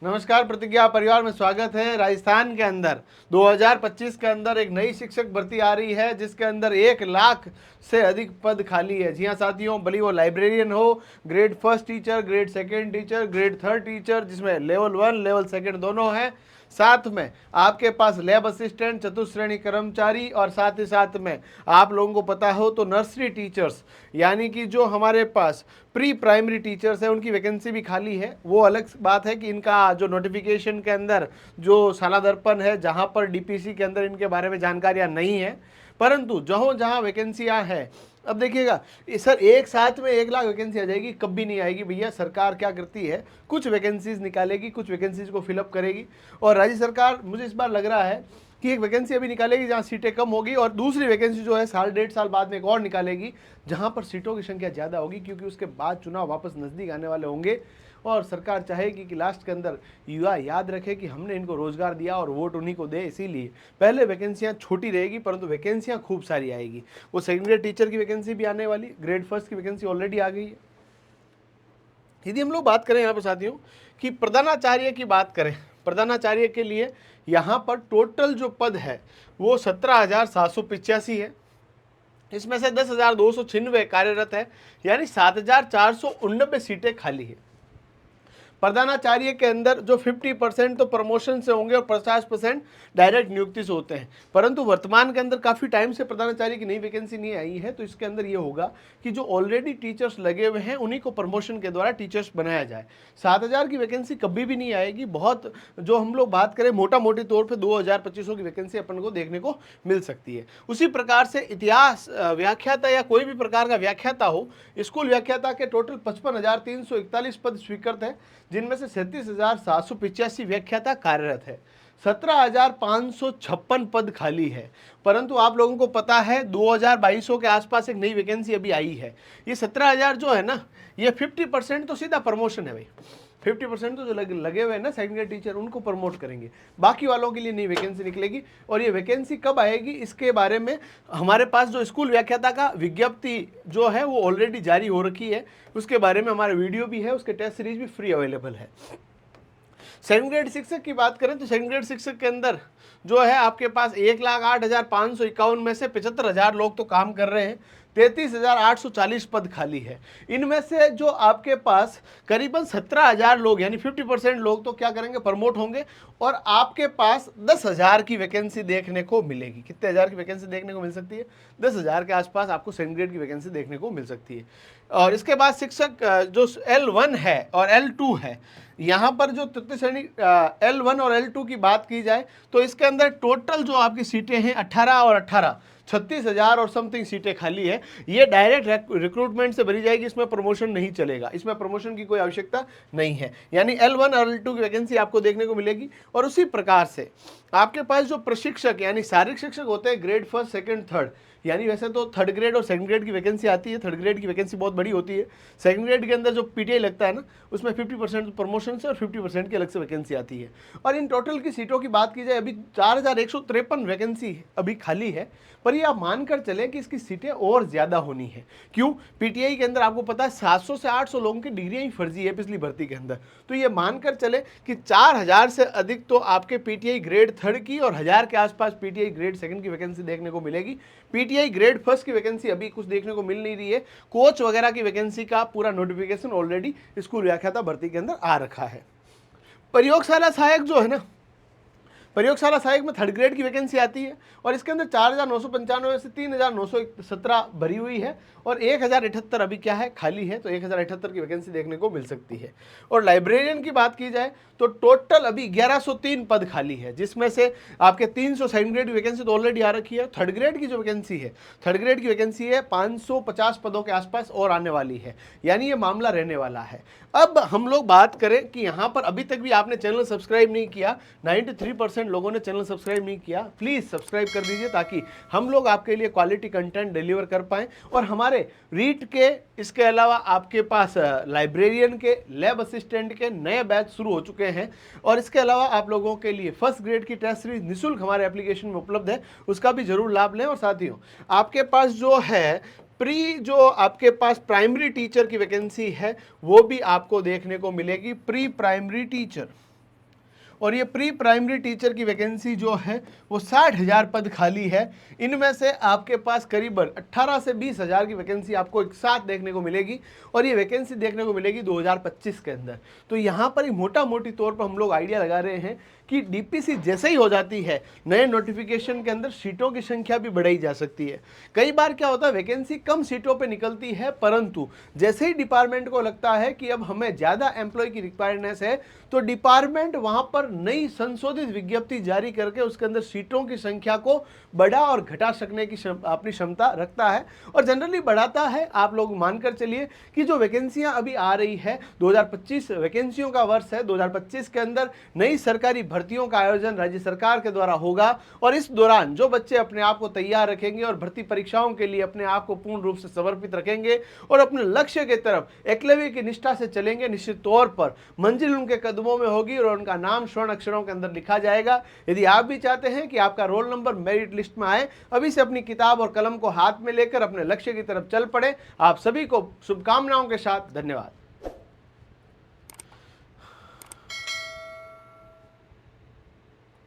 नमस्कार, प्रतिज्ञा परिवार में स्वागत है। राजस्थान के अंदर 2025 के अंदर एक नई शिक्षक भर्ती आ रही है जिसके अंदर 1 लाख से अधिक पद खाली है। जी हाँ साथियों, भले वो लाइब्रेरियन हो, grade first teacher, grade second teacher, grade third teacher, जिसमें लेवल 1 लेवल सेकेंड दोनों हैं। साथ में आपके पास लैब असिस्टेंट, चतुश्रेणी कर्मचारी और साथ ही साथ में आप लोगों को पता हो तो नर्सरी टीचर्स, यानी कि जो हमारे पास प्री प्राइमरी टीचर्स है उनकी वैकेंसी भी खाली है। वो अलग बात है कि इनका जो नोटिफिकेशन के अंदर जो साला दर्पण है, जहां पर डीपीसी के अंदर इनके बारे में जानकारियां नहीं है, परंतु जहां जहां वैकेंसियां हैं, अब देखिएगा सर एक साथ में 1 लाख वैकेंसी आ जाएगी, कभी नहीं आएगी भैया। सरकार क्या करती है, कुछ वैकेंसीज निकालेगी, कुछ वैकेंसीज को फिलअप करेगी। और राज्य सरकार मुझे इस बार लग रहा है कि एक वैकेंसी अभी निकालेगी जहां सीटें कम होगी, और दूसरी वैकेंसी जो है साल 1.5 साल बाद में एक और निकालेगी जहां पर सीटों की संख्या ज़्यादा होगी, क्योंकि उसके बाद चुनाव वापस नज़दीक आने वाले होंगे और सरकार चाहेगी कि लास्ट के अंदर युवा याद रखे कि हमने इनको रोजगार दिया और वोट उन्हीं को दे। इसीलिए पहले वैकेंसियां छोटी रहेगी परंतु वैकेंसियां खूब सारी आएगी। वो सेकंड ग्रेड टीचर की वैकेंसी भी आने वाली, ग्रेड फर्स्ट की वैकेंसी ऑलरेडी आ गई है। यदि हम लोग बात करें यहाँ पर साथियों कि प्रधानाचार्य की बात करें, प्रधानाचार्य के लिए यहाँ पर टोटल जो पद है वो 17,785 है। इसमें से 10,296 कार्यरत है, यानी 7,489 सीटें खाली है। प्रधानाचार्य के अंदर जो 50% तो प्रमोशन से होंगे और 50% डायरेक्ट नियुक्ति से होते हैं, परंतु वर्तमान के अंदर काफ़ी टाइम से प्रधानाचार्य की नई वैकेंसी नहीं आई है, तो इसके अंदर ये होगा कि जो ऑलरेडी टीचर्स लगे हुए हैं उन्हीं को प्रमोशन के द्वारा टीचर्स बनाया जाए। 7,000 की वैकेंसी कभी भी नहीं आएगी। बहुत जो हम लोग बात करें मोटा मोटी तौर पर 2,000-2,500 की वैकेंसी अपन को देखने को मिल सकती है। उसी प्रकार से इतिहास व्याख्याता या कोई भी प्रकार का व्याख्याता हो, स्कूल व्याख्याता के टोटल 55,341 पद स्वीकृत है, जिनमें से 37,785 व्याख्याता कार्यरत है। 17,556 पद खाली है। परंतु आप लोगों को पता है 2022 के आसपास एक नई वैकेंसी अभी आई है। ये 17,000 जो है ना, ये 50% तो सीधा प्रमोशन है भाई। 50% तो जो लगे हुए हैं ना सेकंड ग्रेड टीचर, उनको प्रमोट करेंगे, बाकी वालों के लिए नई वैकेंसी निकलेगी। और ये वैकेंसी कब आएगी इसके बारे में हमारे पास जो स्कूल व्याख्याता का विज्ञप्ति जो है वो ऑलरेडी जारी हो रखी है, उसके बारे में हमारा वीडियो भी है, उसके टेस्ट सीरीज भी फ्री अवेलेबल है। सेकंड ग्रेड शिक्षक की बात करें तो सेकंड ग्रेड शिक्षक के अंदर जो है आपके पास 1,08,551 में से 75,000 लोग तो काम कर रहे हैं, 33,840 पद खाली है। इनमें से जो आपके पास करीबन 17,000 लोग यानी 50% लोग तो क्या करेंगे, प्रमोट होंगे, और आपके पास 10,000 की वैकेंसी देखने को मिलेगी। कितने हज़ार की वैकेंसी देखने को मिल सकती है? 10,000 के आसपास आपको सेकंड ग्रेड की वैकेंसी देखने को मिल सकती है। और इसके बाद शिक्षक जो L1 है और L2 है, यहाँ पर जो तृतीय श्रेणी L1 और L2 की बात की जाए तो इसके अंदर टोटल जो आपकी सीटें हैं 18 और 18 36,000 और समथिंग सीटें खाली है। ये डायरेक्ट रिक्रूटमेंट से भरी जाएगी, इसमें प्रमोशन नहीं चलेगा, इसमें प्रमोशन की कोई आवश्यकता नहीं है। यानी L1 और L2 की वैकेंसी आपको देखने को मिलेगी। और उसी प्रकार से आपके पास जो प्रशिक्षक यानी शारीरिक शिक्षक होते हैं ग्रेड फर्स्ट सेकंड थर्ड, यानी वैसे तो थर्ड ग्रेड और सेकंड ग्रेड की वैकेंसी आती है, थर्ड ग्रेड की वैकेंसी बहुत बड़ी होती है। सेकंड ग्रेड के अंदर जो पीटीआई लगता है ना, उसमें 50% प्रमोशन से और 50% की अलग से वैकेंसी आती है। और इन टोटल की सीटों की बात की जाए अभी 4,153 वैकेंसी अभी खाली है, पर ये आप मानकर चलें कि इसकी सीटें और ज़्यादा होनी है। क्यों? पीटीआई के अंदर आपको पता है 700 से 800 लोगों की डिग्रियाँ ही फर्जी है पिछली भर्ती के अंदर, तो ये मानकर चले कि 4,000 से अधिक तो आपके पीटीआई ग्रेड थर्ड की और 1,000 के आसपास पीटीआई ग्रेड सेकंड की वैकेंसी देखने को मिलेगी। पीटीआई ग्रेड फर्स्ट की वैकेंसी अभी कुछ देखने को मिल नहीं रही है। कोच वगैरह की वैकेंसी का पूरा नोटिफिकेशन ऑलरेडी स्कूल व्याख्याता भर्ती के अंदर आ रखा है। प्रयोगशाला सहायक जो है ना, प्रयोगशाला सहायक में थर्ड ग्रेड की वैकेंसी आती है और इसके अंदर 4,995 से 3,917 भरी हुई है और 1,078 अभी क्या है, खाली है, तो 1,078 की वैकेंसी देखने को मिल सकती है। और लाइब्रेरियन की बात की जाए तो टोटल अभी 1,103 पद खाली है, जिसमें से आपके 300 सेकंड ग्रेड की वैकेंसी तो ऑलरेडी आ रखी है। थर्ड ग्रेड की जो वैकेंसी है, थर्ड ग्रेड की वैकेंसी है 550 पदों के आसपास और आने वाली है, यानी ये मामला रहने वाला है। अब हम लोग बात करें कि यहाँ पर अभी तक भी आपने चैनल सब्सक्राइब नहीं किया, 93% लोगों ने चैनल सब्सक्राइब नहीं किया, प्लीज़ सब्सक्राइब कर दीजिए ताकि हम लोग आपके लिए क्वालिटी कंटेंट डिलीवर कर पाएँ। और हमारे रीट के, इसके अलावा आपके पास लाइब्रेरियन के, लैब असिस्टेंट के नए बैच शुरू हो चुके हैं और इसके अलावा आप लोगों के लिए फर्स्ट ग्रेड की टेस्ट सीरीज निःशुल्क हमारे एप्लीकेशन में उपलब्ध है, उसका भी जरूर लाभ लें। और साथियों आपके पास जो है जो आपके पास प्राइमरी टीचर की वैकेंसी है वो भी आपको देखने को मिलेगी। प्री प्राइमरी टीचर और ये प्री प्राइमरी टीचर की वैकेंसी जो है वो 60,000 पद खाली है। इनमें से आपके पास करीबन 18 से 20,000 की वैकेंसी आपको एक साथ देखने को मिलेगी और ये वैकेंसी देखने को मिलेगी 2025 के अंदर। तो यहाँ पर ही मोटा मोटी तौर पर हम लोग आइडिया लगा रहे हैं कि डीपीसी जैसे ही हो जाती है, नए नोटिफिकेशन के अंदर सीटों की संख्या भी बढ़ाई जा सकती है। कई बार क्या होता है, वैकेंसी कम सीटों पे निकलती है, परंतु जैसे ही डिपार्टमेंट को लगता है कि अब हमें ज़्यादा एम्प्लॉय की रिक्वायरनेस है, तो डिपार्टमेंट वहां पर नई संशोधित विज्ञप्ति जारी करके उसके अंदर सीटों की संख्या को बढ़ा और घटा सकने की अपनी क्षमता रखता है और जनरली बढ़ाता है। आप लोग मानकर चलिए कि जो वैकेंसियां अभी आ रही है, 2025 वैकेंसियों का वर्ष है। 2025 के अंदर नई सरकारी भर्तियों का आयोजन राज्य सरकार के द्वारा होगा और इस दौरान जो बच्चे अपने आप को तैयार रखेंगे और भर्ती परीक्षाओं के लिए अपने आप को पूर्ण रूप से समर्पित रखेंगे और अपने लक्ष्य की तरफ एकलव्य की निष्ठा से चलेंगे, निश्चित तौर पर मंजिल उनके कदमों में होगी और उनका नाम स्वर्ण अक्षरों के अंदर लिखा जाएगा। यदि आप भी चाहते हैं कि आपका रोल नंबर मेरिट लिस्ट में आए, अभी से अपनी किताब और कलम को हाथ में लेकर अपने लक्ष्य की तरफ चल पड़े। आप सभी को शुभकामनाओं के साथ धन्यवाद।